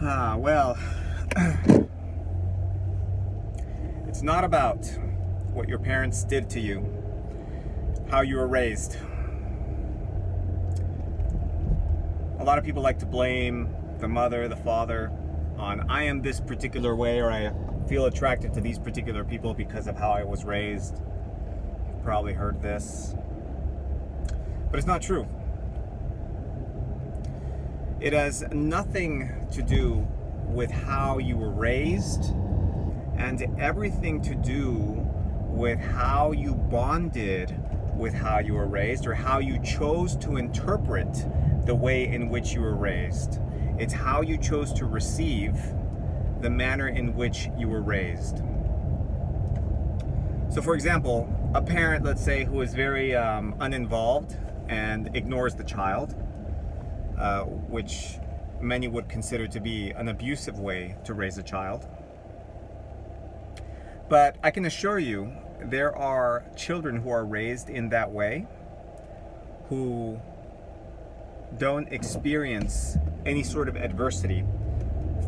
Well, it's not about what your parents did to you, how you were raised. A lot of people like to blame the mother, the father on I am this particular way, or I feel attracted to these particular people because of how I was raised. You've probably heard this. But it's not true. It has nothing to do with how you were raised and everything to do with how you bonded with how you were raised or how you chose to interpret the way in which you were raised. It's how you chose to receive the manner in which you were raised. So for example, a parent, let's say, who is very uninvolved and ignores the child, which many would consider to be an abusive way to raise a child. But I can assure you, there are children who are raised in that way who don't experience any sort of adversity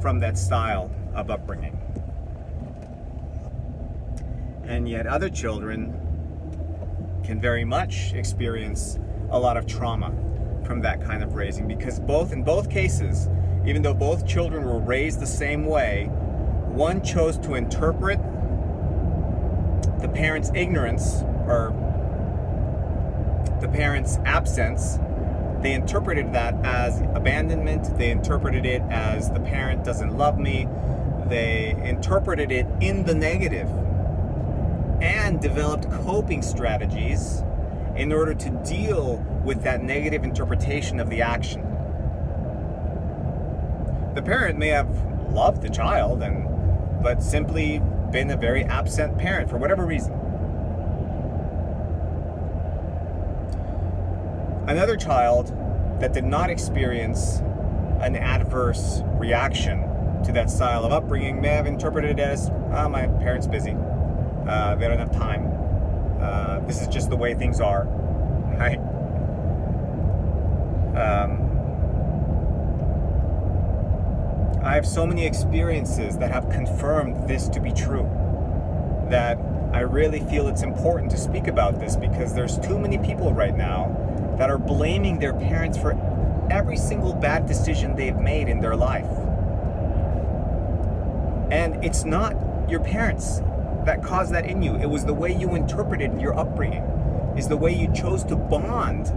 from that style of upbringing. And yet other children can very much experience a lot of trauma from that kind of raising, because in both cases, even though both children were raised the same way, one chose to interpret the parent's ignorance or the parent's absence. They interpreted that as abandonment. They interpreted it as the parent doesn't love me. They interpreted it in the negative and developed coping strategies in order to deal with that negative interpretation of the action. The parent may have loved the child but simply been a very absent parent for whatever reason. Another child that did not experience an adverse reaction to that style of upbringing may have interpreted it as, my parents busy. They don't have time. This is just the way things are, right? I have so many experiences that have confirmed this to be true, that I really feel it's important to speak about this, because there's too many people right now that are blaming their parents for every single bad decision they've made in their life. And it's not your parents that caused that in you. It was the way you interpreted your upbringing. It's the way you chose to bond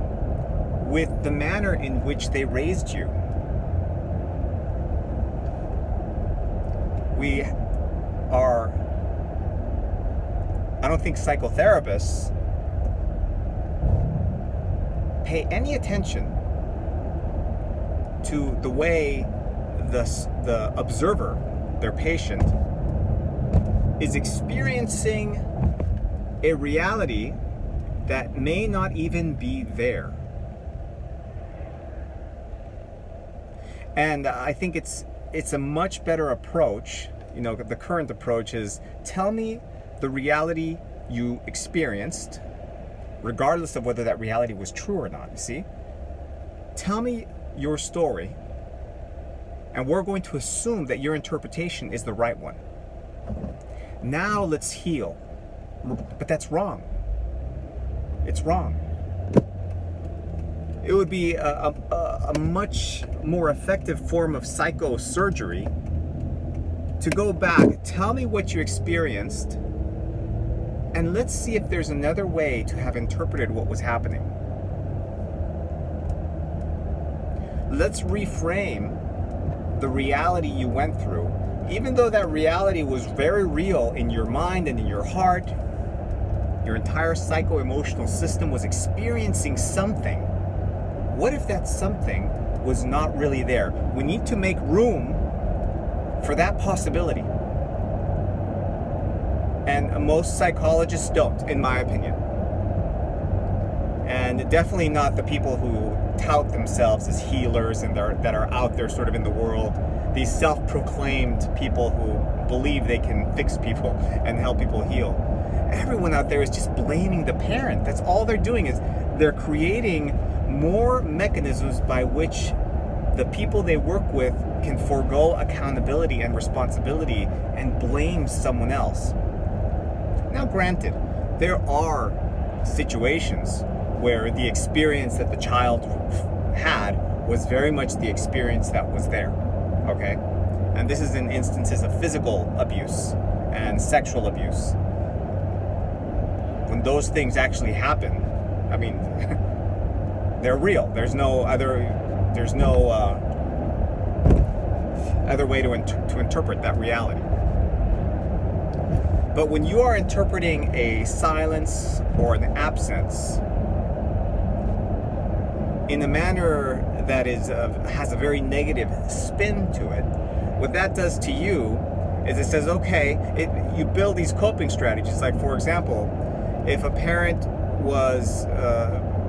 with the manner in which they raised you. I don't think psychotherapists pay any attention to the way the observer, their patient, is experiencing a reality that may not even be there. And I think it's a much better approach. The current approach is, tell me the reality you experienced, regardless of whether that reality was true or not, you see? Tell me your story, and we're going to assume that your interpretation is the right one. Now let's heal. But that's wrong. It's wrong. It would be a much more effective form of psychosurgery to go back, tell me what you experienced, and let's see if there's another way to have interpreted what was happening. Let's reframe the reality you went through. Even though that reality was very real in your mind and in your heart, your entire psycho-emotional system was experiencing something. What if that something was not really there? We need to make room for that possibility. And most psychologists don't, in my opinion. And definitely not the people who tout themselves as healers and that are out there sort of in the world. These self-proclaimed people who believe they can fix people and help people heal. Everyone out there is just blaming the parent. That's all they're doing, is they're creating more mechanisms by which the people they work with can forego accountability and responsibility and blame someone else. Now, granted, there are situations where the experience that the child had was very much the experience that was there, okay? And this is in instances of physical abuse and sexual abuse. When those things actually happen, I mean, they're real. There's no other way to interpret that reality. But when you are interpreting a silence or an absence in a manner that has a very negative spin to it, what that does to you is it says, okay, you build these coping strategies. Like, for example, if a parent was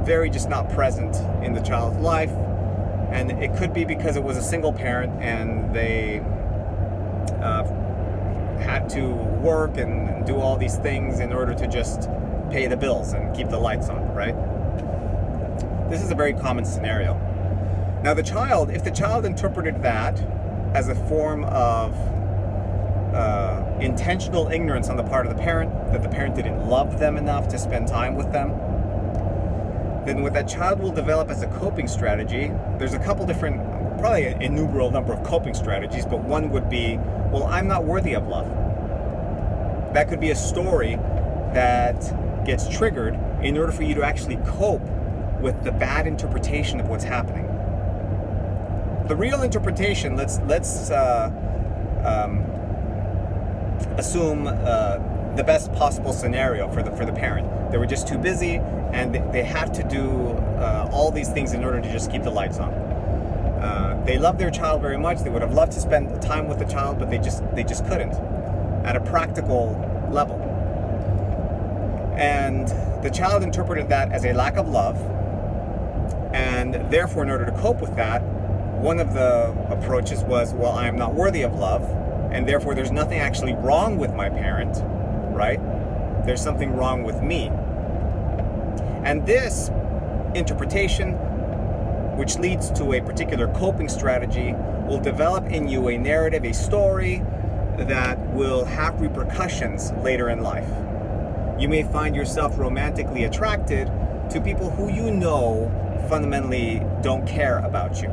very just not present in the child's life, and it could be because it was a single parent and they had to work and do all these things in order to just pay the bills and keep the lights on, right? This is a very common scenario. Now, if the child interpreted that as a form of intentional ignorance on the part of the parent, that the parent didn't love them enough to spend time with them, then what that child will develop as a coping strategy, there's a couple different, probably an innumerable number of coping strategies, but one would be, well, I'm not worthy of love. That could be a story that gets triggered in order for you to actually cope with the bad interpretation of what's happening. The real interpretation, let's assume the best possible scenario for the parent. They were just too busy, and they had to do all these things in order to just keep the lights on. They loved their child very much. They would have loved to spend time with the child, but they just couldn't at a practical level. And the child interpreted that as a lack of love, and therefore, in order to cope with that, one of the approaches was, well, I am not worthy of love, and therefore there's nothing actually wrong with my parent, right? There's something wrong with me. And this interpretation, which leads to a particular coping strategy, will develop in you a narrative, a story that will have repercussions later in life. You may find yourself romantically attracted to people who you know fundamentally don't care about you.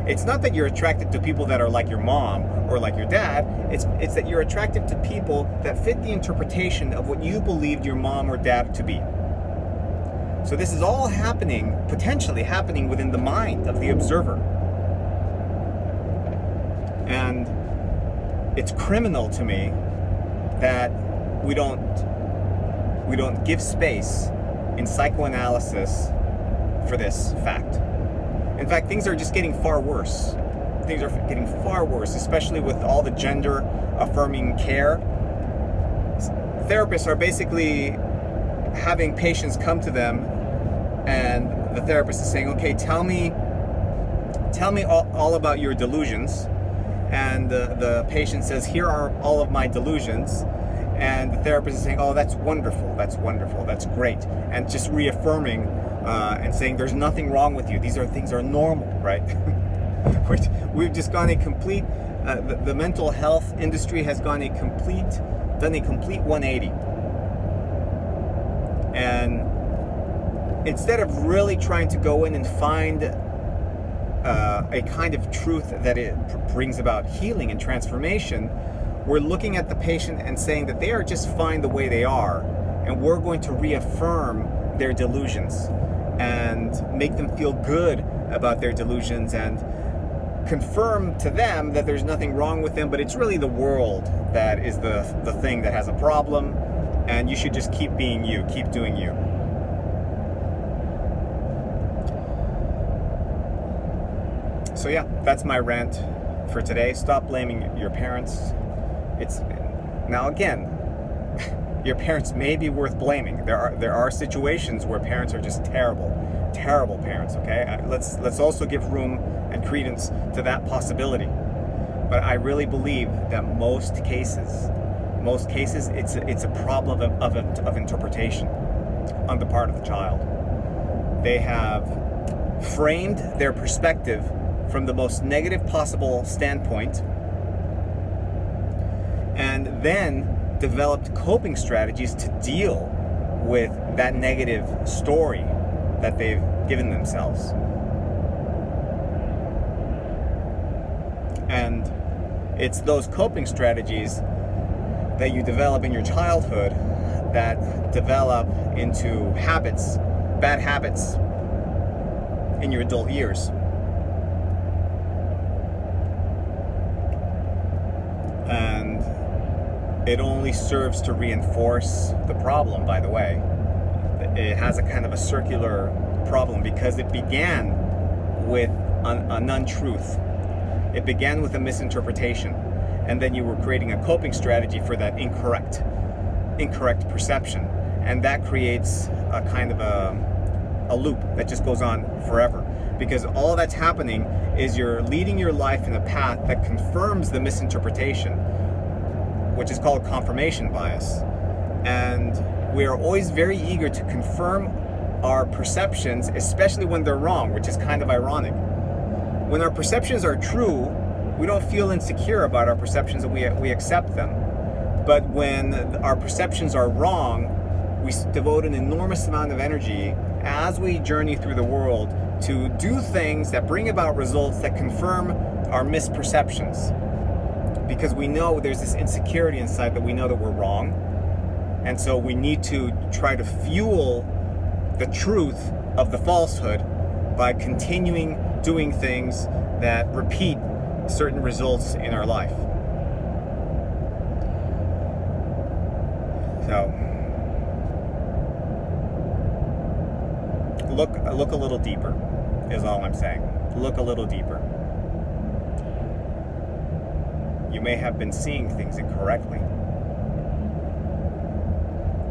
It's not that you're attracted to people that are like your mom or like your dad. It's that you're attracted to people that fit the interpretation of what you believed your mom or dad to be. So this is all potentially happening within the mind of the observer. And it's criminal to me that we don't give space in psychoanalysis for this fact. In fact, things are just getting far worse. Things are getting far worse, especially with all the gender-affirming care. Therapists are basically having patients come to them, and the therapist is saying, okay, tell me all about your delusions. And the patient says, here are all of my delusions. And the therapist is saying, oh, that's wonderful, that's great. And just reaffirming and saying there's nothing wrong with you. These things are normal, right? We've just gone a complete, the mental health industry has done a complete 180. And instead of really trying to go in and find a kind of truth that it brings about healing and transformation, we're looking at the patient and saying that they are just fine the way they are, and we're going to reaffirm their delusions and make them feel good about their delusions and confirm to them that there's nothing wrong with them, but it's really the world that is the thing that has a problem, and you should just keep being you, keep doing you. So yeah, that's my rant for today. Stop blaming your parents. Now again, your parents may be worth blaming. There are situations where parents are just terrible parents, okay? Let's also give room and credence to that possibility. But I really believe that most cases it's a problem of interpretation on the part of the child. They have framed their perspective from the most negative possible standpoint, and then developed coping strategies to deal with that negative story that they've given themselves. And it's those coping strategies that you develop in your childhood that develop into habits, bad habits, in your adult years. And it only serves to reinforce the problem, by the way. It has a kind of a circular problem because it began with an untruth. It began with a misinterpretation, and then you were creating a coping strategy for that incorrect perception, and that creates a kind of a loop that just goes on forever, because all that's happening is you're leading your life in a path that confirms the misinterpretation, which is called confirmation bias. And we are always very eager to confirm our perceptions, especially when they're wrong, which is kind of ironic. When our perceptions are true, we don't feel insecure about our perceptions and we accept them. But when our perceptions are wrong, we devote an enormous amount of energy as we journey through the world to do things that bring about results that confirm our misperceptions. Because we know there's this insecurity inside that we know that we're wrong. And so we need to try to fuel the truth of the falsehood by continuing doing things that repeat certain results in our life. So look a little deeper is all I'm saying. Look a little deeper. You may have been seeing things incorrectly.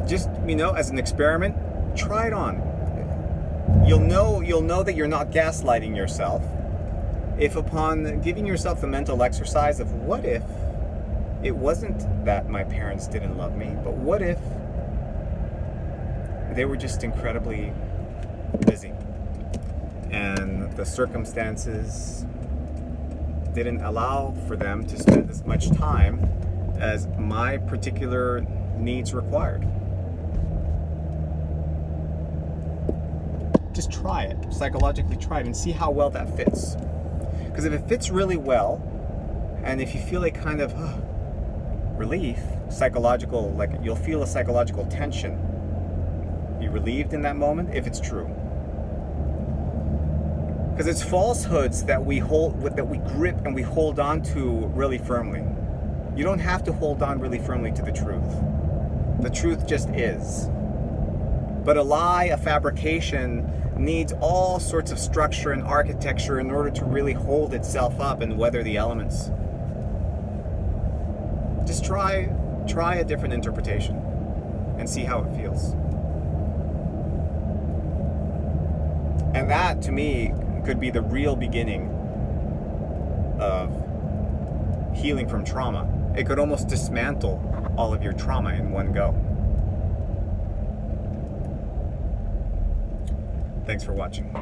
Just, as an experiment, try it on. You'll know that you're not gaslighting yourself if upon giving yourself the mental exercise of what if it wasn't that my parents didn't love me, but what if they were just incredibly busy and the circumstances didn't allow for them to spend as much time as my particular needs required. Just try it, psychologically try it, and see how well that fits. Because if it fits really well, and if you feel a kind of relief, psychological, like you'll feel a psychological tension, be relieved in that moment if it's true. Because it's falsehoods that we grip and we hold on to really firmly. You don't have to hold on really firmly to the truth. The truth just is. But a lie, a fabrication, needs all sorts of structure and architecture in order to really hold itself up and weather the elements. Just try a different interpretation and see how it feels. And that, to me, could be the real beginning of healing from trauma. It could almost dismantle all of your trauma in one go. Thanks for watching.